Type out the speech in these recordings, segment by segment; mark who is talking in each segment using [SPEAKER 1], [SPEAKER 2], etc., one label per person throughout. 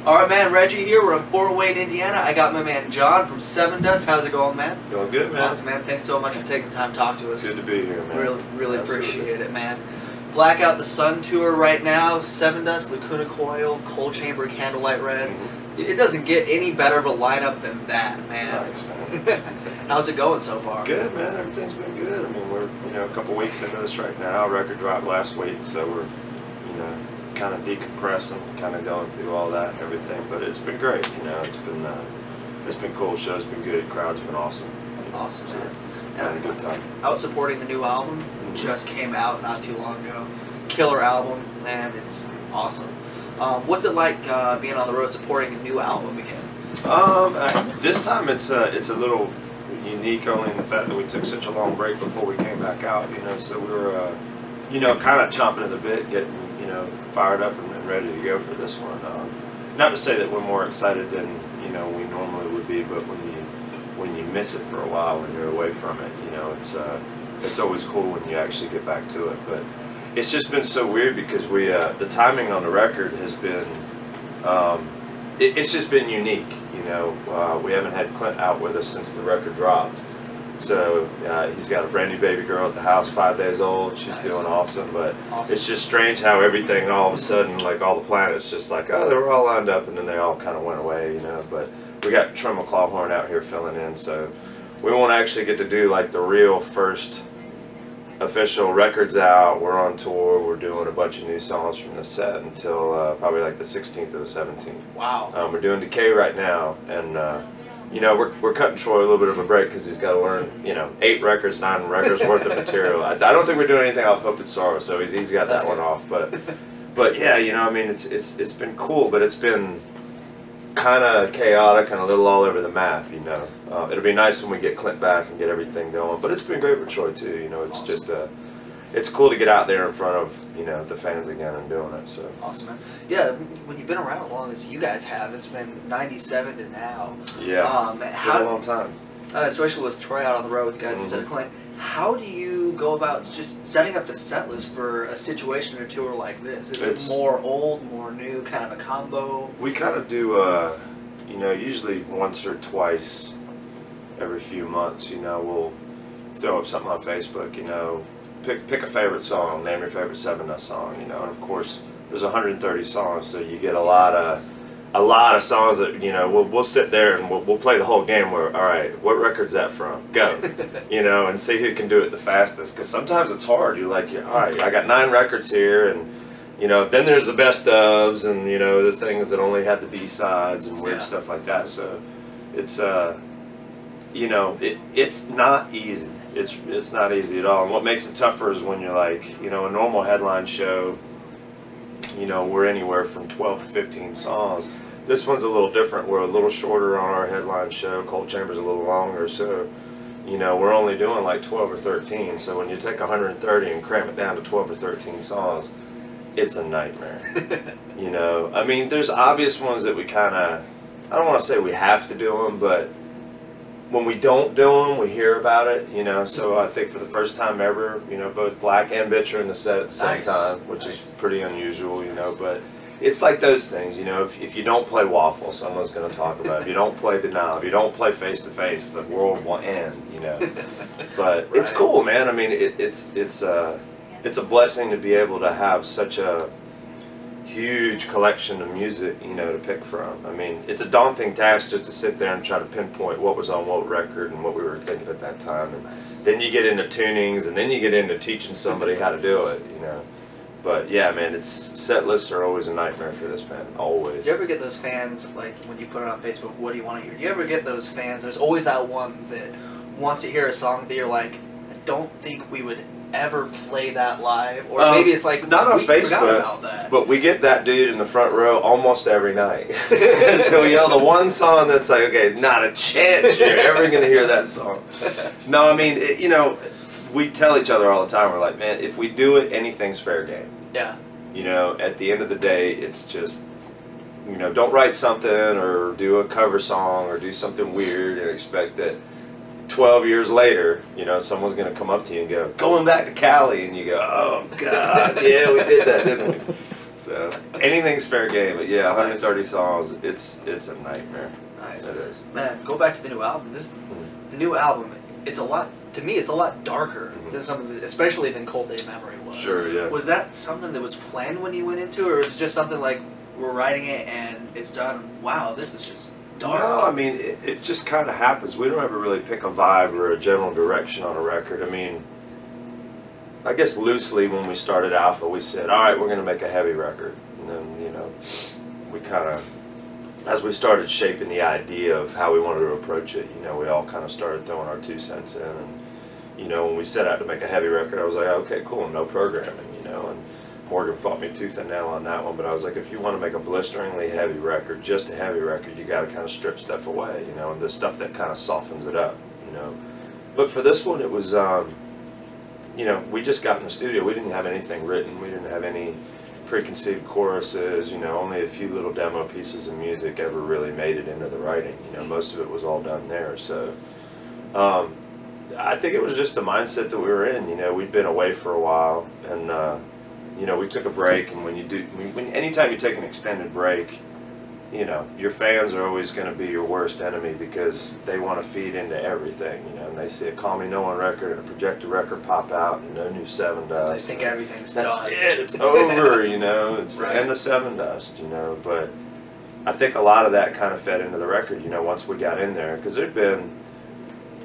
[SPEAKER 1] Alright, man, Reggie here. We're in Fort Wayne, Indiana. I got my man John from Sevendust. How's it going, man?
[SPEAKER 2] Going good, man.
[SPEAKER 1] Awesome, man. Thanks so much for taking the time to talk to us.
[SPEAKER 2] Good to be here, man.
[SPEAKER 1] Really appreciate it, man. Blackout the Sun tour right now. Sevendust, Lacuna, Coil, Cold Chamber, Candlelight Red. It doesn't get any better of a lineup than that, man.
[SPEAKER 2] Nice, man.
[SPEAKER 1] How's it going so far?
[SPEAKER 2] Good, man. Everything's been good. I mean, we're a couple weeks into this right now. Record dropped last week, so we're kind of decompressing, kind of going through all that and everything. But it's been great. It's been cool. Show's been good. Crowd's been awesome.
[SPEAKER 1] Awesome, man.
[SPEAKER 2] Having a good time.
[SPEAKER 1] Out supporting the new album. Just came out not too long ago. Killer album, man. It's awesome. What's it like being on the road supporting a new album again?
[SPEAKER 2] This time it's a little unique, only in the fact that we took such a long break before we came back out. So we were kind of chomping at the bit, getting fired up and ready to go for this one. Not to say that we're more excited than we normally would be, but when you miss it for a while, when you're away from it, it's always cool when you actually get back to it. But it's just been so weird because the timing on the record has been it's just been unique. We haven't had Clint out with us since the record dropped. So he's got a brand new baby girl at the house, 5 days old. She's doing awesome, but it's just strange how everything all of a sudden, like all the planets, just like, oh, they were all lined up and then they all kind of went away, But we got Troy McLawhorn out here filling in, so we won't actually get to do like the real first official records out. We're on tour. We're doing a bunch of new songs from the set until probably like the 16th or the 17th.
[SPEAKER 1] Wow.
[SPEAKER 2] We're doing Decay right now, and we're cutting Troy a little bit of a break because he's got to learn 8 records, 9 records worth of material. I don't think we're doing anything off Hope and Sorrow, so he's got that one off. But yeah, I mean, it's been cool, but it's been kind of chaotic and a little all over the map. It'll be nice when we get Clint back and get everything going, but it's been great with Troy too. It's just it's cool to get out there in front of the fans again and doing it. So
[SPEAKER 1] awesome, man. Yeah, when you've been around as long as you guys have, it's been '97 to now.
[SPEAKER 2] Yeah, it's been a long time.
[SPEAKER 1] Especially with Troy out on the road with guys instead of Clint. How do you go about just setting up the set list for a situation or tour like this? Is it more old, more new, kind of a combo?
[SPEAKER 2] We kind of do, usually once or twice every few months. We'll throw up something on Facebook. Pick a favorite song, name your favorite Sevendust song. And of course, there's 130 songs, so you get a lot of songs that we'll sit there and we'll play the whole game. Where, all right, what record's that from? Go, and see who can do it the fastest. Because sometimes it's hard. You're like, all right, I got 9 records here, and then there's the best ofs, and the things that only have the B-sides and weird stuff like that. So it's it's not easy. It's not easy at all. And what makes it tougher is when you're like, a normal headline show. We're anywhere from 12 to 15 songs. This one's a little different. We're a little shorter on our headline show. Cold Chamber's a little longer, so we're only doing like 12 or 13. So when you take 130 and cram it down to 12 or 13 songs, it's a nightmare. I mean, there's obvious ones that we kind of, I don't want to say we have to do them, but when we don't do them, we hear about it, so I think for the first time ever, both Black and Bitch are in the set at the same time, which is pretty unusual, but it's like those things, if you don't play Waffle, someone's going to talk about it. If you don't play Denial, if you don't play Face to Face, the world will end, But it's cool, man. I mean, it's a blessing to be able to have such a huge collection of music, to pick from. I mean, it's a daunting task just to sit there and try to pinpoint what was on what record and what we were thinking at that time. And then you get into tunings, and then you get into teaching somebody how to do it, But yeah, man, set lists are always a nightmare for this band, always.
[SPEAKER 1] Do you ever get those fans, like when you put it on Facebook, what do you want to hear? Do you ever get those fans? There's always that one that wants to hear a song that you're like, I don't think we would ever play that live, or maybe it's like
[SPEAKER 2] not on Facebook,
[SPEAKER 1] about that.
[SPEAKER 2] But we get that dude in the front row almost every night. So we yell the one song that's like, okay, not a chance you're ever gonna hear that song. No, I mean, we tell each other all the time. We're like, man, if we do it, anything's fair game.
[SPEAKER 1] Yeah.
[SPEAKER 2] At the end of the day, it's just, don't write something or do a cover song or do something weird and expect that 12 years later, someone's going to come up to you and go, going back to Cali, and you go, oh, God, yeah, we did that, didn't we? So anything's fair game, but yeah, 130 songs. It's a nightmare.
[SPEAKER 1] Nice.
[SPEAKER 2] It is.
[SPEAKER 1] Man, go back to the new album. The new album. It's a lot. To me, it's a lot darker than some of the, especially than Cold Day Memory was.
[SPEAKER 2] Sure. Yeah.
[SPEAKER 1] Was that something that was planned when you went into it, or was it just something like we're writing it and it's done? Wow, this is just dark.
[SPEAKER 2] No, I mean it just kind of happens. We don't ever really pick a vibe or a general direction on a record. I mean, I guess loosely when we started Alpha, we said, all right, we're going to make a heavy record. And then, you know, we kind of, as we started shaping the idea of how we wanted to approach it, you know, we all kind of started throwing our 2 cents in. And, you know, when we set out to make a heavy record, I was like, okay, cool, no programming, you know. And Morgan fought me tooth and nail on that one. But I was like, if you want to make a blisteringly heavy record, just a heavy record, you got to kind of strip stuff away, you know, and the stuff that kind of softens it up, you know. But for this one, it was, you know, we just got in the studio. We didn't have anything written. We didn't have any preconceived choruses. You know, only a few little demo pieces of music ever really made it into the writing. You know, most of it was all done there. So I think it was just the mindset that we were in. You know, we'd been away for a while, and you know, we took a break. And anytime you take an extended break, you know, your fans are always going to be your worst enemy because they want to feed into everything, you know, and they see a Call Me No One record and a Projected record pop out and no new Sevendust.
[SPEAKER 1] They think everything's done.
[SPEAKER 2] That's it, it's over, you know, it's
[SPEAKER 1] right.
[SPEAKER 2] the end of Sevendust, you know, but I think a lot of that kind of fed into the record, you know, once we got in there, because there'd been,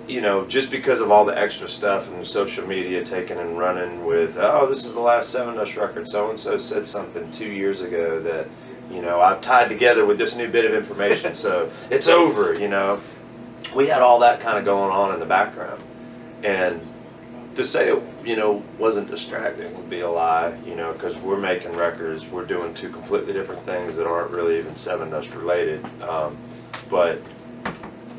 [SPEAKER 2] you know, just because of all the extra stuff and the social media taking and running with, oh, this is the last Sevendust record, so-and-so said something 2 years ago that, you know, I've tied together with this new bit of information, so it's over, you know. We had all that kind of going on in the background. And to say it, you know, wasn't distracting would be a lie, you know, because we're making records, we're doing 2 completely different things that aren't really even Sevendust related. But,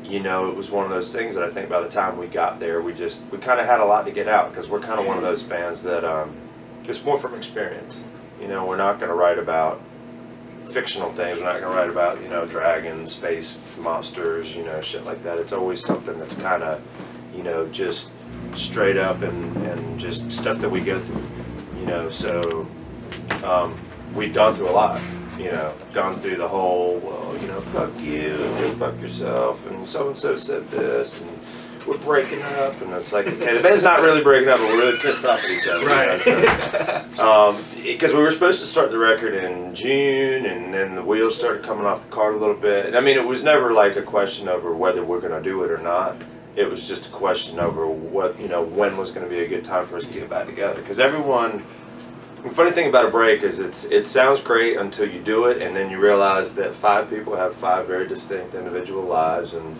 [SPEAKER 2] you know, it was one of those things that I think by the time we got there, we kind of had a lot to get out, because we're kind of one of those bands that, it's more from experience. You know, we're not going to write about fictional things. We're not going to write about, you know, dragons, space monsters, you know, shit like that. It's always something that's kind of, you know, just straight up and just stuff that we go through, you know. So we've gone through a lot, you know, gone through the whole, well, you know, fuck you, and fuck yourself, and so-and-so said this, and we're breaking up, and it's like, okay, the band's not really breaking up, but we're really pissed off at each other.
[SPEAKER 1] Right.
[SPEAKER 2] You know, so, because we were supposed to start the record in June, and then the wheels started coming off the cart a little bit. And I mean, it was never like a question over whether we're going to do it or not. It was just a question over what, you know, when was going to be a good time for us to get back together. Because everyone, the funny thing about a break is it sounds great until you do it, and then you realize that 5 people have 5 very distinct individual lives, and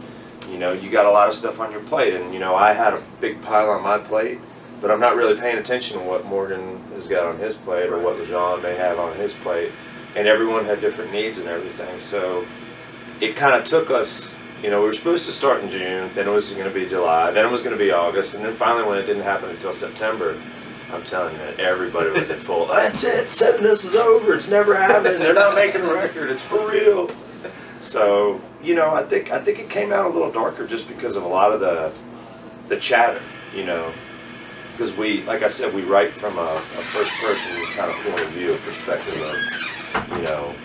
[SPEAKER 2] you know, you got a lot of stuff on your plate. And you know, I had a big pile on my plate, but I'm not really paying attention to what Morgan has got on his plate or what John may have on his plate. And everyone had different needs and everything. So it kind of took us, you know, we were supposed to start in June, then it was going to be July, then it was going to be August, and then finally when it didn't happen until September, I'm telling you, everybody was at full, that's it, Sevendust is over, it's never happening, they're not making a record, it's for real. So, you know, I think it came out a little darker just because of a lot of the chatter, you know. Because we, like I said, we write from a first-person kind of point of view, perspective of, you know,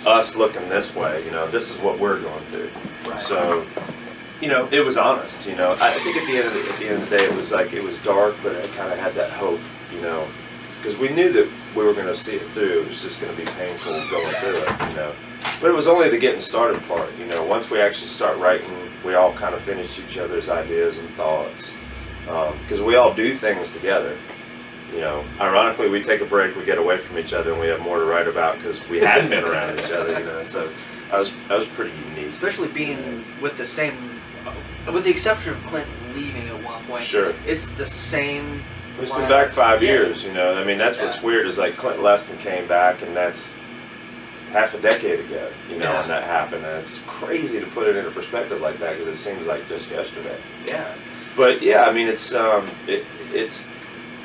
[SPEAKER 2] us looking this way. You know, this is what we're going through. Right. So, you know, it was honest. You know, I think at the end of the day, it was like, it was dark, but it kind of had that hope. You know, because we knew that we were going to see it through. It was just going to be painful going through it. You know, but it was only the getting started part. You know, once we actually start writing, we all kind of finish each other's ideas and thoughts. Because we all do things together. You know, ironically, we take a break, we get away from each other, and we have more to write about because we hadn't been around each other. You know, so that was pretty unique.
[SPEAKER 1] Especially being with the same, with the exception of Clint leaving at one point.
[SPEAKER 2] Sure.
[SPEAKER 1] It's the same.
[SPEAKER 2] It's been back 5 years. You know, I mean, that's what's weird is like Clint left and came back, and that's half a decade ago. You know, when that happened, and it's crazy to put it into perspective like that because it seems like just yesterday.
[SPEAKER 1] Yeah.
[SPEAKER 2] But yeah, I mean, it's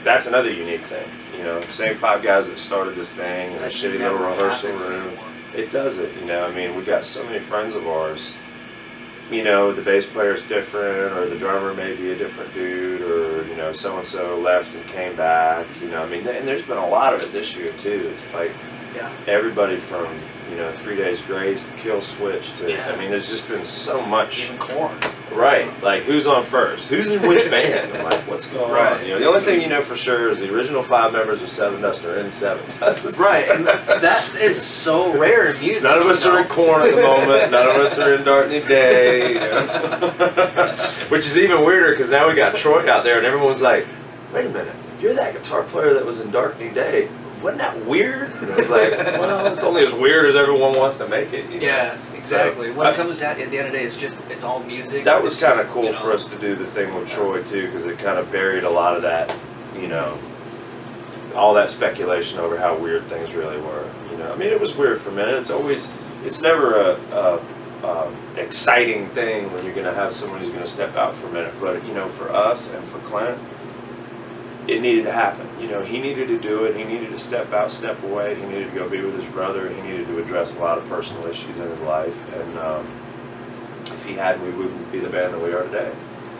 [SPEAKER 2] that's another unique thing. You know, same 5 guys that started this thing in a shitty little rehearsal room. It does it. You know, I mean, we got so many friends of ours. You know, the bass player's different, or the drummer may be a different dude, or you know, so and so left and came back. You know, I mean, and there's been a lot of it this year too. It's like
[SPEAKER 1] Yeah.
[SPEAKER 2] Everybody from, you know, 3 Days Grace to Kill Switch to, I mean, there's just been so much.
[SPEAKER 1] Even Korn.
[SPEAKER 2] Right. Like, who's on first? Who's in which band? I'm like, what's going on? You know, the only thing you know for sure is the original 5 members of Sevendust are in Sevendust.
[SPEAKER 1] Right. And that is so rare in music.
[SPEAKER 2] None of us are in Korn at the moment. None of us are in Dark New Day. You know? Which is even weirder because now we got Troy out there and everyone's like, wait a minute, you're that guitar player that was in Dark New Day. Wasn't that weird? And I was like, well, it's only as weird as everyone wants to make it. You know?
[SPEAKER 1] Yeah, exactly. So, when it comes down, at the end of the day, it's all music.
[SPEAKER 2] That was kind of cool, you know, for us to do the thing with Troy too, because it kind of buried a lot of that, you know, all that speculation over how weird things really were. You know, I mean, it was weird for a minute. It's never a exciting thing when you're going to have someone who's going to step out for a minute. But you know, for us and for Clint, it needed to happen. You know, he needed to do it. He needed to step out, step away. He needed to go be with his brother. He needed to address a lot of personal issues in his life. And if he hadn't, we wouldn't be the band that we are today.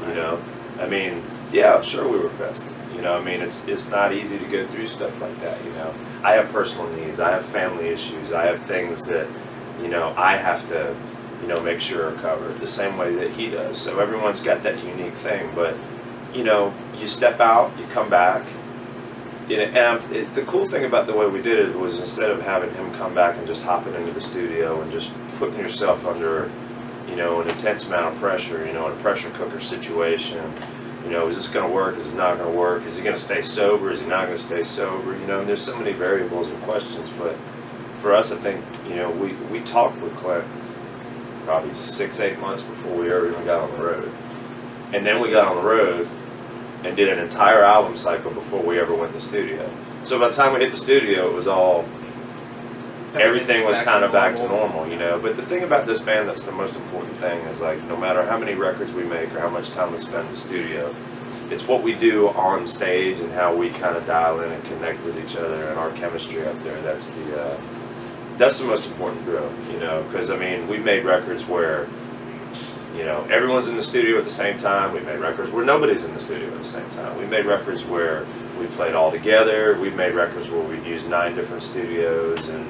[SPEAKER 2] You know, I mean, yeah, sure, we were pissed. You know, I mean, it's not easy to go through stuff like that. You know, I have personal needs. I have family issues. I have things that, you know, I have to, you know, make sure are covered the same way that he does. So everyone's got that unique thing, but you know, you step out, you come back. And the cool thing about the way we did it was instead of having him come back and just hopping into the studio and just putting yourself under, you know, an intense amount of pressure, you know, in a pressure cooker situation. You know, is this going to work? Is it not going to work? Is he going to stay sober? Is he not going to stay sober? You know, and there's so many variables and questions. But for us, I think, you know, we talked with Clint probably 6-8 months before we ever even got on the road. And then we got on the road and did an entire album cycle before we ever went to the studio. So by the time we hit the studio, it was all, everything was kind of back to normal, you know. But the thing about this band that's the most important thing is, like, no matter how many records we make or how much time we spend in the studio, it's what we do on stage and how we kind of dial in and connect with each other and our chemistry up there. That's the most important drill, you know, because, I mean, we made records where, you know, everyone's in the studio at the same time. We made records where nobody's in the studio at the same time. We made records where we played all together. We've made records where we used 9 different studios and,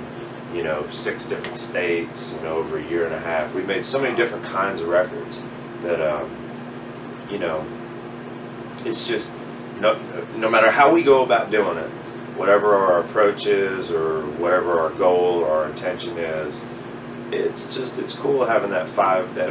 [SPEAKER 2] you know, 6 different states, you know, over a year and a half. We've made so many different kinds of records that, you know, it's just, no matter how we go about doing it, whatever our approach is or whatever our goal or our intention is, it's cool having that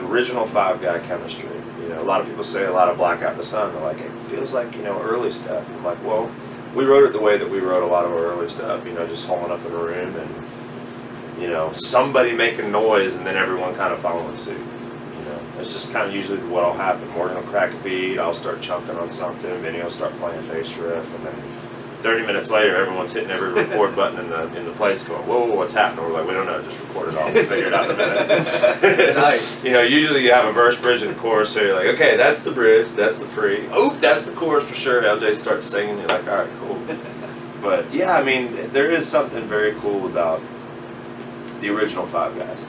[SPEAKER 2] original 5-guy chemistry. You know, a lot of people say a lot of Black Out in the Sun. They're like, it feels like, you know, early stuff. I'm like, well, we wrote it the way that we wrote a lot of our early stuff. You know, just holding up in a room and, you know, somebody making noise and then everyone kind of following suit. You know, it's just kind of usually what'll happen. Morgan will crack a beat. I'll start chunking on something. Vinny will start playing bass riff, and then 30 minutes later, everyone's hitting every record button in the place going, whoa, what's happening? We're like, we don't know, just record it all. We'll figure it out in a minute.
[SPEAKER 1] Nice.
[SPEAKER 2] You know, usually you have a verse, bridge, and chorus, so you're like, okay, that's the bridge, that's the pre. Oh, that's the chorus for sure. LJ starts singing, you're like, all right, cool. But yeah, I mean, there is something very cool about the original 5 guys.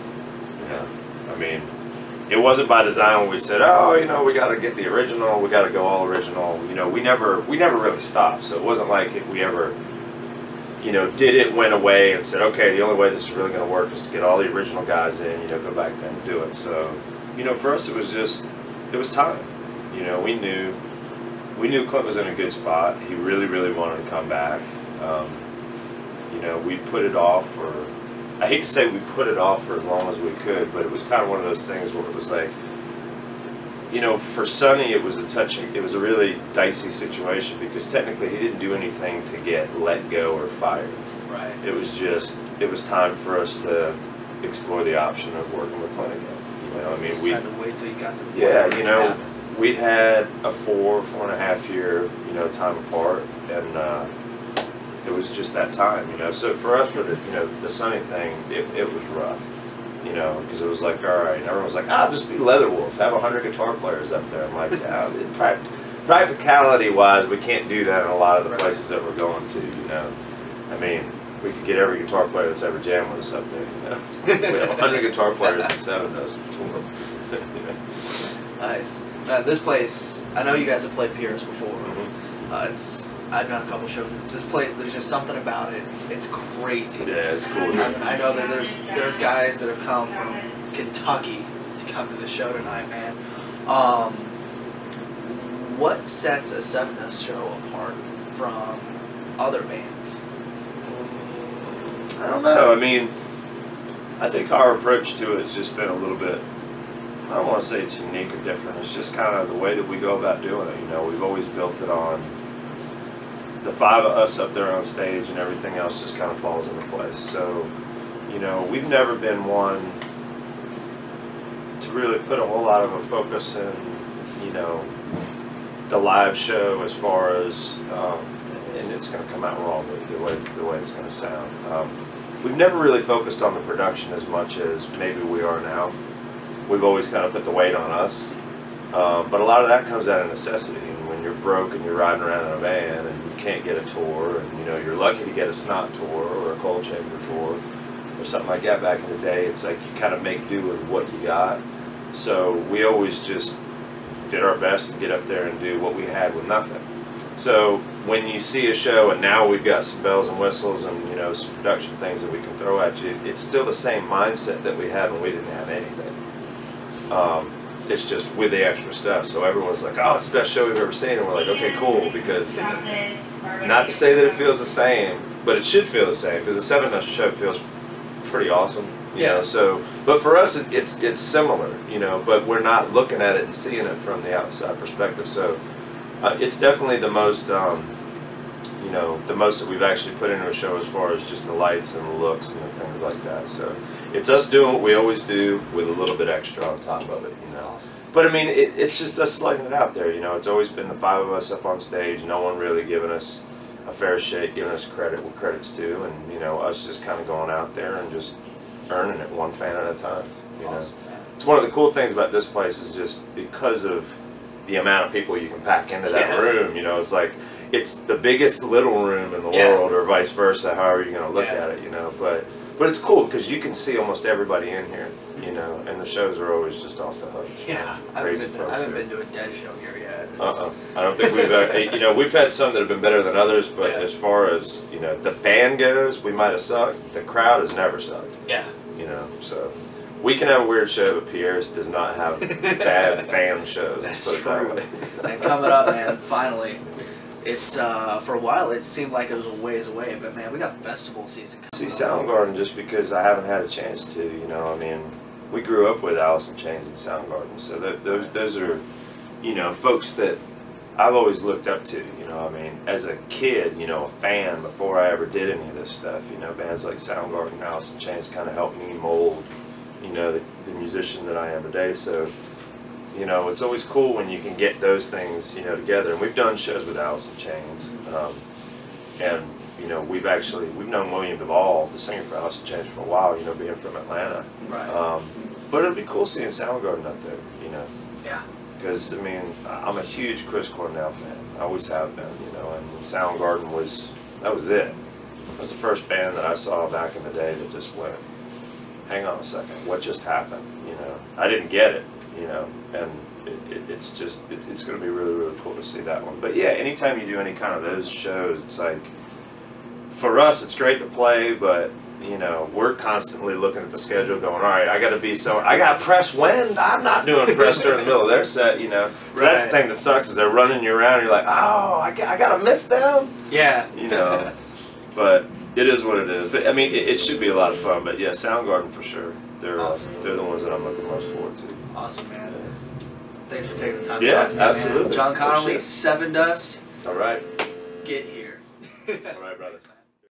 [SPEAKER 2] You know, I mean, it wasn't by design when we said, oh, you know, we got to get the original, we got to go all original. You know, we never really stopped. So it wasn't like we ever, you know, did it, went away and said, okay, the only way this is really going to work is to get all the original guys in, you know, go back then and do it. So, you know, for us it was just, it was time. You know, we knew Clint was in a good spot. He really, really wanted to come back. You know, we put it off for, I hate to say we put it off for as long as we could, but it was kind of one of those things where it was like, you know, for Sonny it was a really dicey situation because technically he didn't do anything to get let go or fired.
[SPEAKER 1] Right.
[SPEAKER 2] It was time for us to explore the option of working with Clint again. You know, I mean, we
[SPEAKER 1] had to wait till you got to the
[SPEAKER 2] point. You know, we'd had a 4.5 year, you know, time apart, and it was just that time, you know. So for us, for the, you know, the Sonny thing, it was rough, you know, because it was like, all right, and everyone was like, just be Leatherwolf, have 100 guitar players up there. I'm like, yeah, practicality-wise, we can't do that in a lot of the places that we're going to, you know. I mean, we could get every guitar player that's ever jammed with us up there, you know. We have 100 guitar players and 7 of those tour. You know.
[SPEAKER 1] Nice. This place, I know you guys have played Pierce before.
[SPEAKER 2] Mm-hmm.
[SPEAKER 1] It's I've done a couple shows. This place, there's just something about it. It's crazy.
[SPEAKER 2] Yeah, it's cool.
[SPEAKER 1] I know that there's guys that have come from Kentucky to come to the show tonight, man. What sets a Sevendust show apart from other bands?
[SPEAKER 2] I don't know. I mean, I think our approach to it has just been a little bit, I don't want to say it's unique or different. It's just kind of the way that we go about doing it. You know, we've always built it on the 5 of us up there on stage, and everything else just kind of falls into place. So, you know, we've never been one to really put a whole lot of a focus in, you know, the live show as far as, and it's going to come out wrong the way it's going to sound. We've never really focused on the production as much as maybe we are now. We've always kind of put the weight on us. But a lot of that comes out of necessity. And when you're broke and you're riding around in a van and you can't get a tour, and you know you're lucky to get a snot tour or a coal chamber tour or something like that back in the day, it's like you kind of make do with what you got. So we always just did our best to get up there and do what we had with nothing. So when you see a show and now we've got some bells and whistles and, you know, some production things that we can throw at you, it's still the same mindset that we had when we didn't have anything. It's just with the extra stuff. So everyone's like, oh, it's the best show we've ever seen. And we're like, okay, cool. Because not to say that it feels the same, but it should feel the same, because the Sevendust show feels pretty awesome. You know, so, but for us, it's similar, you know, but we're not looking at it and seeing it from the outside perspective. So it's definitely the most, you know, the most that we've actually put into a show as far as just the lights and the looks and things like that. So it's us doing what we always do with a little bit extra on top of it, you know. But I mean, it's just us slugging it out there, you know. It's always been the 5 of us up on stage, no one really giving us a fair shake, giving us credit what credit's due, and, you know, us just kind of going out there and just earning it one fan at a time, you know. It's one of the cool things about this place is just because of the amount of people you can pack into that room, you know. It's like, it's the biggest little room in the world, or vice versa, however you're going to look at it, you know. But it's cool because you can see almost everybody in here, you know, and the shows are always just off the hook.
[SPEAKER 1] Yeah, I haven't been to a dead show here yet.
[SPEAKER 2] I don't think we've, you know, we've had some that have been better than others, but as far as, you know, the band goes, we might have sucked. The crowd has never sucked.
[SPEAKER 1] Yeah.
[SPEAKER 2] You know, so we can have a weird show, but Pierre's does not have bad fan shows.
[SPEAKER 1] That's true. And coming up, man, finally. It's, for a while, it seemed like it was a ways away, but man, we got festival season coming up.
[SPEAKER 2] See, Soundgarden, just because I haven't had a chance to, you know, I mean, we grew up with Alice in Chains and Soundgarden, so those are, you know, folks that I've always looked up to, you know, I mean, as a kid, you know, a fan before I ever did any of this stuff, you know, bands like Soundgarden and Alice in Chains kind of helped me mold, you know, the musician that I am today, so, you know, it's always cool when you can get those things, you know, together. And we've done shows with Alice in Chains, and you know, we've known William Duvall, the singer for Alice in Chains, for a while. You know, being from Atlanta.
[SPEAKER 1] Right.
[SPEAKER 2] But it'd be cool seeing Soundgarden up there. You know.
[SPEAKER 1] Yeah.
[SPEAKER 2] Because I mean, I'm a huge Chris Cornell fan. I always have been. You know, and Soundgarden was it. It was the first band that I saw back in the day that just went, hang on a second, what just happened? You know, I didn't get it. You know, and it's just, it's going to be really, really cool to see that one. But yeah, anytime you do any kind of those shows, it's like, for us, it's great to play, but, you know, we're constantly looking at the schedule going, all right, I got to press when? I'm not doing press during the middle of their set, you know. So that's the thing that sucks, is they're running you around, and you're like, oh, I got to miss them?
[SPEAKER 1] Yeah.
[SPEAKER 2] You know, but it is what it is. But, I mean, it should be a lot of fun, but yeah, Soundgarden for sure. They're the ones that I'm looking most forward to.
[SPEAKER 1] Awesome, man. Thanks for taking the time.
[SPEAKER 2] Yeah, absolutely.
[SPEAKER 1] Man. John Connolly, Sevendust.
[SPEAKER 2] All right.
[SPEAKER 1] Get here.
[SPEAKER 2] All right, brother.